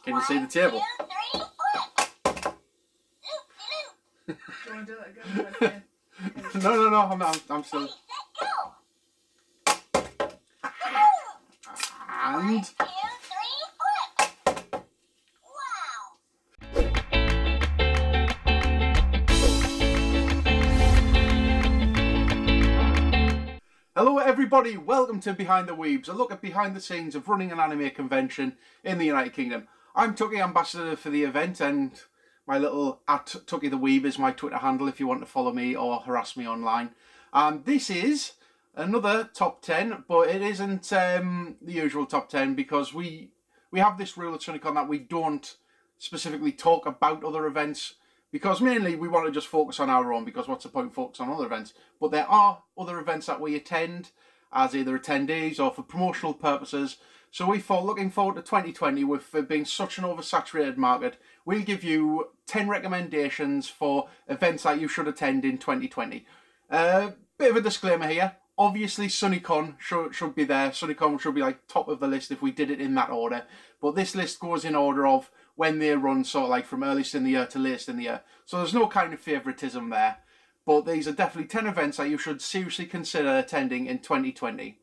Can you see the table? 1, 2, 3, 4. Do you want to do that again? No, I'm still. And 1, 2, 3, 4. hello everybody, welcome to Behind the Weebs, a look at behind the scenes of running an anime convention in the United Kingdom. I'm Tucky, ambassador for the event, and my little @Tucky the Weeb is my Twitter handle if you want to follow me or harass me online. This is another top 10, but it isn't the usual top 10 because we have this rule at SunnyCon that we don't specifically talk about other events, because mainly we want to just focus on our own, because what's the point of focus on other events? But there are other events that we attend as either attendees or for promotional purposes. So we thought, looking forward to 2020, with it being such an oversaturated market, we'll give you 10 recommendations for events that you should attend in 2020. Bit of a disclaimer here. Obviously, SunnyCon should be there. SunnyCon should be like top of the list if we did it in that order. But this list goes in order of when they run, sort of like from earliest in the year to latest in the year. So there's no kind of favouritism there. But these are definitely 10 events that you should seriously consider attending in 2020.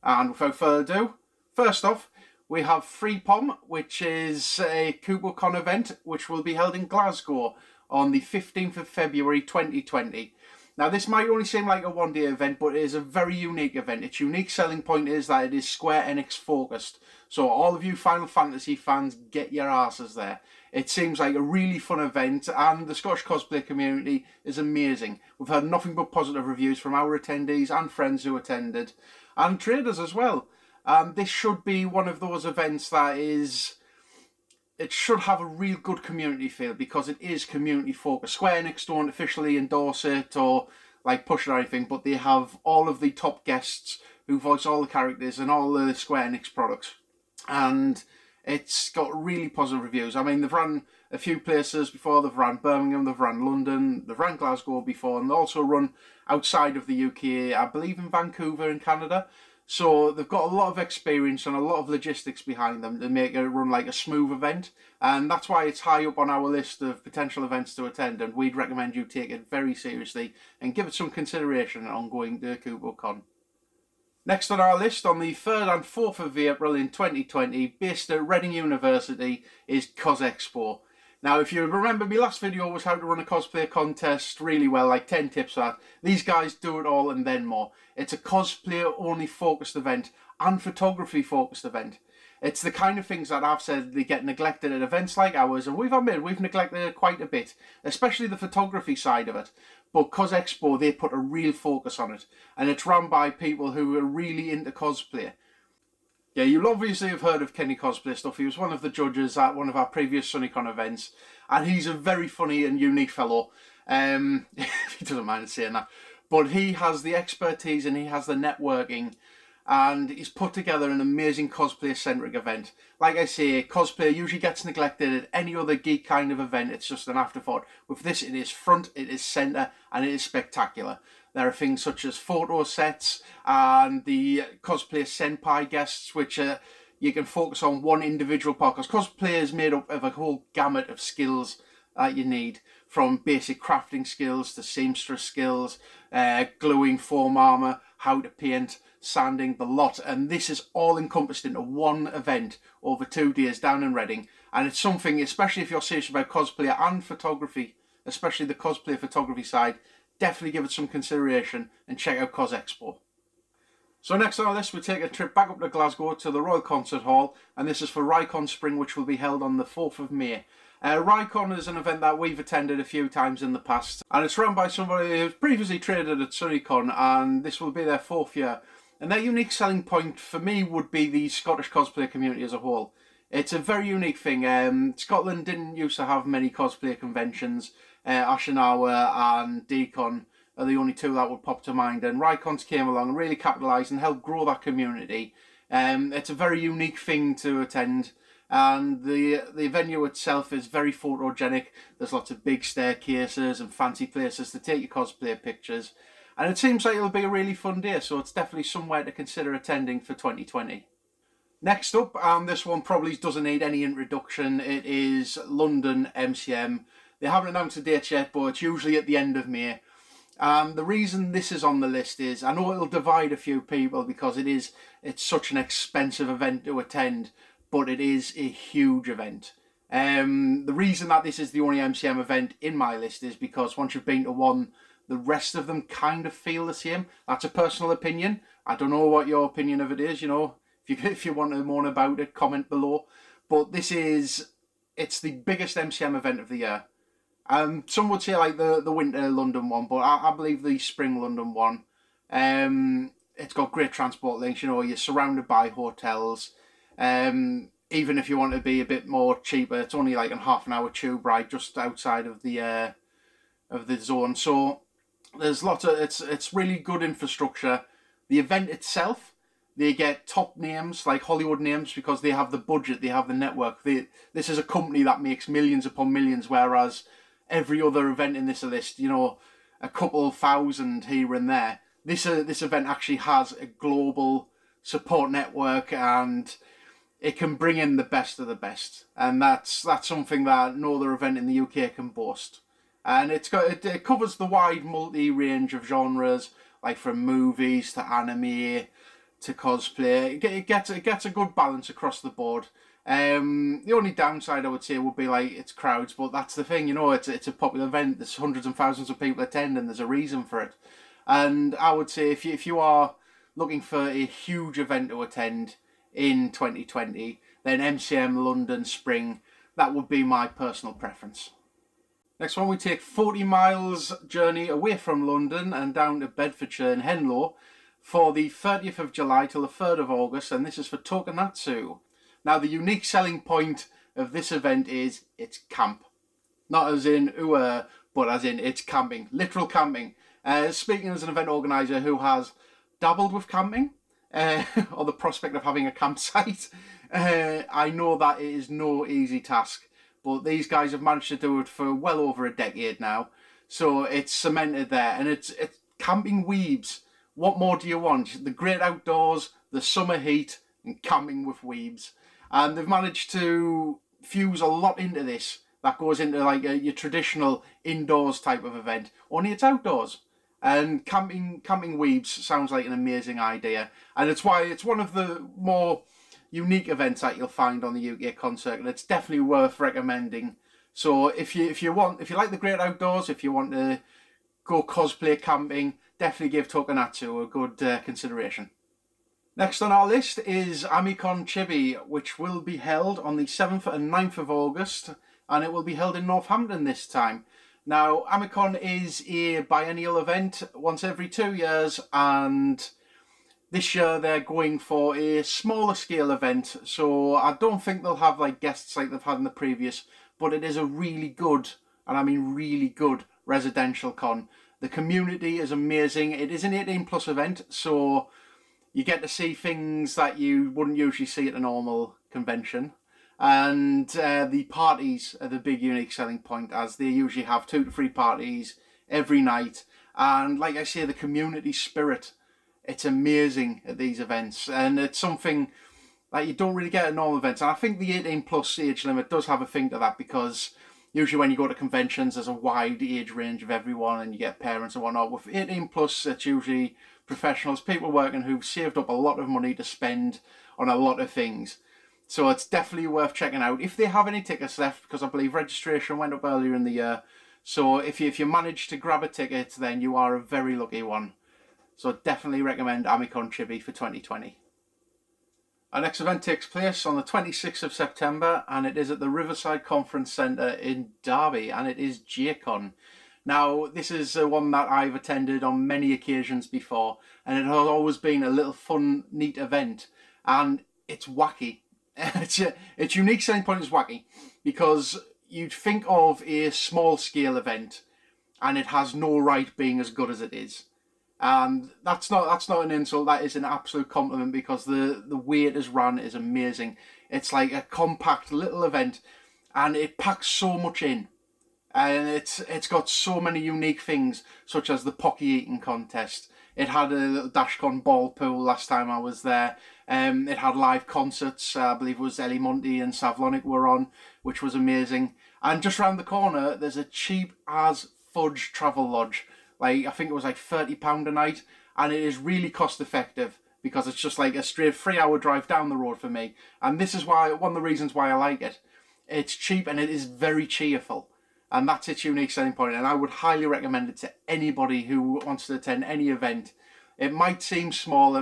And without further ado, first off, we have FreePom, which is a KuboCon event, which will be held in Glasgow on the 15th of February 2020. Now, this might only seem like a one-day event, but it is a very unique event. Its unique selling point is that it is Square Enix focused. So all of you Final Fantasy fans, get your asses there. It seems like a really fun event, and the Scottish cosplay community is amazing. We've had nothing but positive reviews from our attendees and friends who attended, and traders as well. This should be one of those events that it should have a real good community feel, because it is community focused. Square Enix don't officially endorse it or like push it or anything, but they have all of the top guests who voice all the characters and all the Square Enix products. And it's got really positive reviews. I mean, they've run a few places before. They've run Birmingham, they've run London, they've run Glasgow before, and they also run outside of the UK, I believe in Vancouver in Canada. So they've got a lot of experience and a lot of logistics behind them to make it run like a smooth event. And that's why it's high up on our list of potential events to attend. And we'd recommend you take it very seriously and give it some consideration on going to KuboCon. Next on our list, on the 3rd and 4th of April in 2020, based at Reading University, is Expo. Now, if you remember, my last video was how to run a cosplay contest really well, like 10 tips for that. These guys do it all and then more. It's a cosplayer-only focused event and photography-focused event. It's the kind of things that I've said they get neglected at events like ours, and we've neglected it quite a bit, especially the photography side of it. But Expo, they put a real focus on it, and it's run by people who are really into cosplay. Yeah, you'll obviously have heard of Kenny Cosplay Stuff. He was one of the judges at one of our previous SunnyCon events, and he's a very funny and unique fellow. He doesn't mind saying that. But he has the expertise and he has the networking, and he's put together an amazing cosplay-centric event. Like I say, cosplay usually gets neglected at any other geek kind of event. It's just an afterthought. With this, it is front, it is centre, and it is spectacular. There are things such as photo sets and the cosplay senpai guests, which you can focus on one individual part, because cosplay is made up of a whole gamut of skills that you need, from basic crafting skills to seamstress skills, gluing foam armour, how to paint, sanding, the lot. And this is all encompassed into one event over 2 days down in Reading. And it's something, especially if you're serious about cosplay and photography, especially the cosplay photography side, definitely give it some consideration and check out Expo. So next on our list, we take a trip back up to Glasgow to the Royal Concert Hall, and this is for Rikon Spring, which will be held on the 4th of May. Rikon is an event that we've attended a few times in the past, and it's run by somebody who's previously traded at SunnyCon, and this will be their 4th year. And their unique selling point for me would be the Scottish cosplay community as a whole. It's a very unique thing. Scotland didn't used to have many cosplay conventions. Ashinawa and Decon are the only two that would pop to mind, and Rikon's came along and really capitalised and helped grow that community. It's a very unique thing to attend, and the venue itself is very photogenic. There's lots of big staircases and fancy places to take your cosplay pictures, and it seems like it'll be a really fun day, so it's definitely somewhere to consider attending for 2020. Next up, this one probably doesn't need any introduction. It is London MCM. They haven't announced a date yet, but it's usually at the end of May. The reason this is on the list is, I know it'll divide a few people because it's such an expensive event to attend, but it is a huge event. The reason that this is the only MCM event in my list is because once you've been to one, the rest of them kind of feel the same. That's a personal opinion. I don't know what your opinion of it is, you know. If you want to moan about it, comment below. But it's the biggest MCM event of the year. Some would say like the winter London one, but I believe the spring London one. It's got great transport links, you know, you're surrounded by hotels. Even if you want to be a bit more cheaper, it's only like a half an hour tube ride just outside of the zone. So there's lots of, it's really good infrastructure. The event itself, they get top names, like Hollywood names, because they have the budget, they have the network. This is a company that makes millions upon millions, whereas every other event in this list, you know, a couple thousand here and there. This event actually has a global support network, and it can bring in the best of the best. And that's something that no other event in the UK can boast. And it covers the wide multi-range of genres, like from movies to anime to cosplay. It gets a good balance across the board. The only downside I would say would be like its crowds, but that's the thing, you know, it's a popular event. There's hundreds and thousands of people attend, and there's a reason for it. And I would say if you are looking for a huge event to attend in 2020, then MCM London Spring, that would be my personal preference. Next one, we take 40 miles journey away from London and down to Bedfordshire and Henlow for the 30th of July till the 3rd of August, and this is for Matsu. Now, the unique selling point of this event is it's camp. Not as in, but as in it's camping, literal camping. Speaking as an event organiser who has dabbled with camping, or the prospect of having a campsite, I know that it is no easy task. But these guys have managed to do it for well over a decade now. So it's cemented there. And it's camping weebs. What more do you want? The great outdoors, the summer heat, and camping with weebs. And they've managed to fuse a lot into this that goes into like your traditional indoors type of event. Only it's outdoors. And camping weebs sounds like an amazing idea. And it's why it's one of the more unique events that you'll find on the UK con circuit. It's definitely worth recommending. So if you like the great outdoors, if you want to go cosplay camping, definitely give Matsu a good consideration. Next on our list is MeConcha Chibi, which will be held on the 7th and 9th of August, and it will be held in Northampton this time. Now, MeConcha is a biennial event once every 2 years, and this year they're going for a smaller scale event, so I don't think they'll have like guests like they've had in the previous, but it is a really good, and I mean really good, residential con. The community is amazing. It is an 18+ event, so you get to see things that you wouldn't usually see at a normal convention. And the parties are the big unique selling point, as they usually have 2 to 3 parties every night. And like I say, the community spirit, it's amazing at these events, and it's something that you don't really get at normal events. And I think the 18+ age limit does have a thing to that, because usually when you go to conventions, there's a wide age range of everyone, and you get parents and whatnot. With 18+, it's usually professionals, people working who've saved up a lot of money to spend on a lot of things. So it's definitely worth checking out if they have any tickets left, because I believe registration went up earlier in the year. So if you manage to grab a ticket, then you are a very lucky one. So definitely recommend MeConcha Chibi for 2020. Our next event takes place on the 26th of September, and it is at the Riverside Conference Centre in Derby, and it is JCon. Now, this is one that I've attended on many occasions before, and it has always been a little fun, neat event, and it's wacky. Its unique selling point is wacky, because you'd think of a small-scale event, and it has no right being as good as it is. And that's not an insult, that is an absolute compliment, because the way it is run is amazing. It's like a compact little event, and it packs so much in. And it's got so many unique things, such as the Pocky eating contest. It had a little Dashcon ball pool last time I was there. It had live concerts. I believe it was Ellie Monty and Savlonic were on, which was amazing. And just round the corner, there's a cheap as fudge travel lodge. Like, I think it was like £30 a night, and it is really cost effective because it's just like a straight 3-hour drive down the road for me. And this is why one of the reasons why I like it. It's cheap and it is very cheerful. And that's its unique selling point, and I would highly recommend it to anybody who wants to attend any event. It might seem small,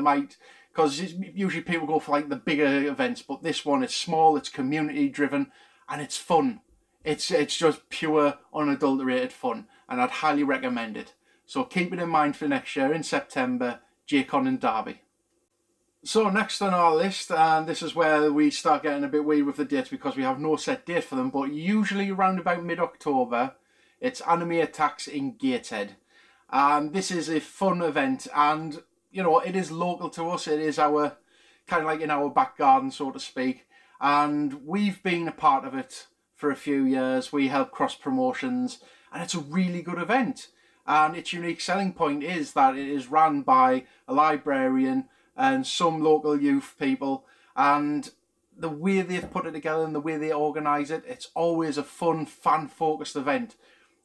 because usually people go for like the bigger events, but this one is small, it's community driven, and it's fun. It's just pure, unadulterated fun, and I'd highly recommend it. So keep it in mind for next year in September, JCon in Derby. So next on our list, and this is where we start getting a bit weird with the dates because we have no set date for them, but usually around about mid-October, it's Anime Attacks in Gateshead. And this is a fun event, and you know, it is local to us. It is our, kind of like in our back garden, so to speak. And we've been a part of it for a few years. We help cross promotions, and it's a really good event. And its unique selling point is that it is run by a librarian and some local youth people, and the way they've put it together and the way they organise it, it's always a fun, fan-focused event.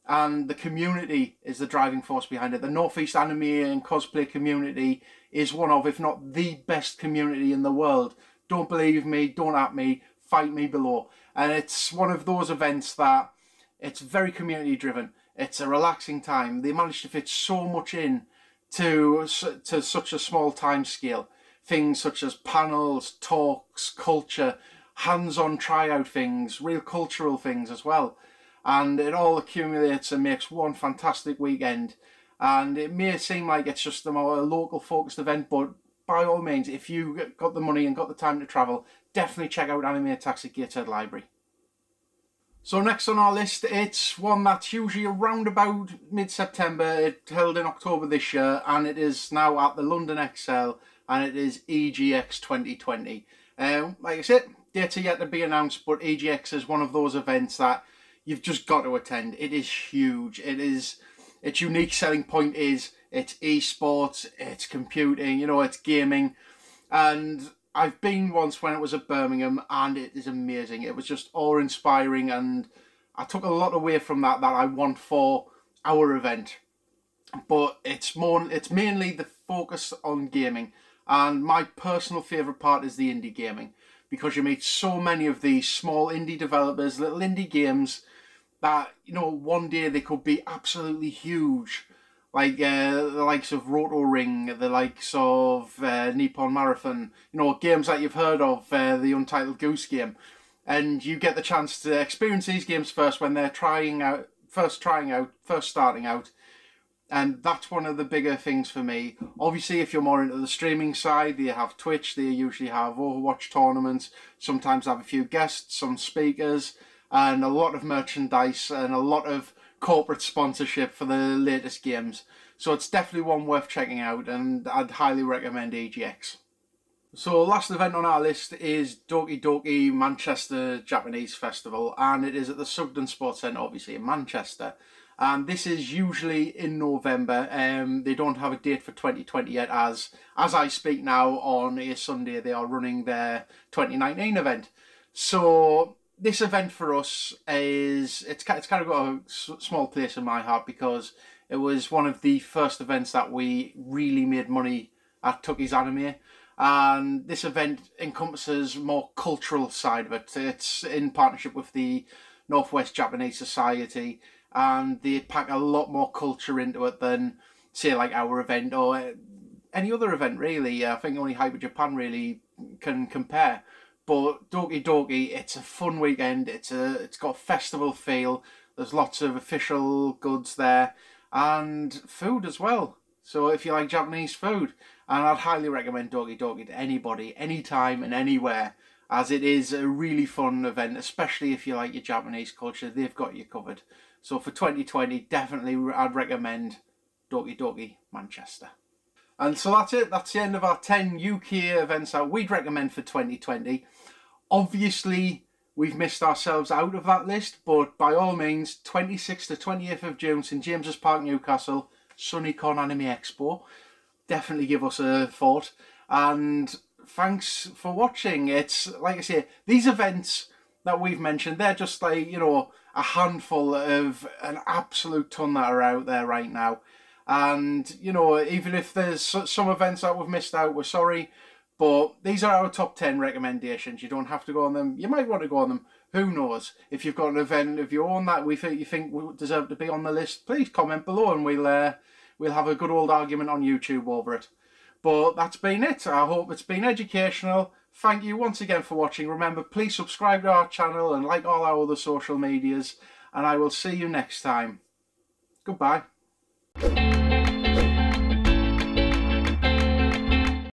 And the community is the driving force behind it. The North East anime and cosplay community is one of, if not the best community in the world. Don't believe me, don't at me, fight me below. And it's one of those events that it's very community driven. It's a relaxing time. They managed to fit so much in to such a small time scale. Things such as panels, talks, culture, hands-on tryout things, real cultural things as well. And it all accumulates and makes one fantastic weekend. And it may seem like it's just a more local focused event, but by all means, if you got the money and got the time to travel, definitely check out Anime Attacks at Gateshead Library. So next on our list, it's one that's usually around about mid-September. It held in October this year, and it is now at the London XL, and it is EGX 2020. Like I said, dates are yet to be announced, but EGX is one of those events that you've just got to attend. It is huge. Its unique selling point is it's esports, it's computing, you know, it's gaming, and I've been once when it was at Birmingham, and it is amazing. It was just awe-inspiring, and I took a lot away from that I want for our event. But it's mainly the focus on gaming, and my personal favourite part is the indie gaming, because you meet so many of these small indie developers, little indie games that, you know, one day they could be absolutely huge. Like the likes of Roto Ring, the likes of Nippon Marathon, you know, games that you've heard of, the Untitled Goose Game. And you get the chance to experience these games first when they're first starting out. And that's one of the bigger things for me. Obviously, if you're more into the streaming side, they have Twitch, they usually have Overwatch tournaments, sometimes have a few guests, some speakers, and a lot of merchandise and a lot of corporate sponsorship for the latest games. So it's definitely one worth checking out, and I'd highly recommend EGX. So last event on our list is Doki Manchester Japanese Festival, and it is at the Sugden Sports Centre, obviously in Manchester. And this is usually in November. They don't have a date for 2020 yet, as I speak now on a Sunday they are running their 2019 event. So this event for us it's kind of got a small place in my heart, because it was one of the first events that we really made money at Tucky's Anime, and this event encompasses more cultural side of it. It's in partnership with the Northwest Japanese Society, and they pack a lot more culture into it than, say, like our event or any other event really. I think only Hyper Japan really can compare. But Doki, it's a fun weekend. It's got a festival feel. There's lots of official goods there, and food as well. So if you like Japanese food, and I'd highly recommend Doki to anybody, anytime and anywhere, as it is a really fun event, especially if you like your Japanese culture. They've got you covered. So for 2020, definitely I'd recommend Doki Manchester. And so that's it. That's the end of our 10 UK events that we'd recommend for 2020. Obviously, we've missed ourselves out of that list, but by all means, 26th to 28th of June, St James's Park, Newcastle, SunnyCon Anime Expo. definitely give us a thought. And thanks for watching. It's like I say, these events that we've mentioned, they're just like, you know, a handful of an absolute ton that are out there right now. And, you know, even if there's some events that we've missed out, we're sorry. But these are our top 10 recommendations. You don't have to go on them. You might want to go on them. Who knows? If you've got an event of your own that you think will deserve to be on the list, please comment below and we'll have a good old argument on YouTube over it. But that's been it. I hope it's been educational. Thank you once again for watching. Remember, please subscribe to our channel and like all our other social medias. And I will see you next time. Goodbye.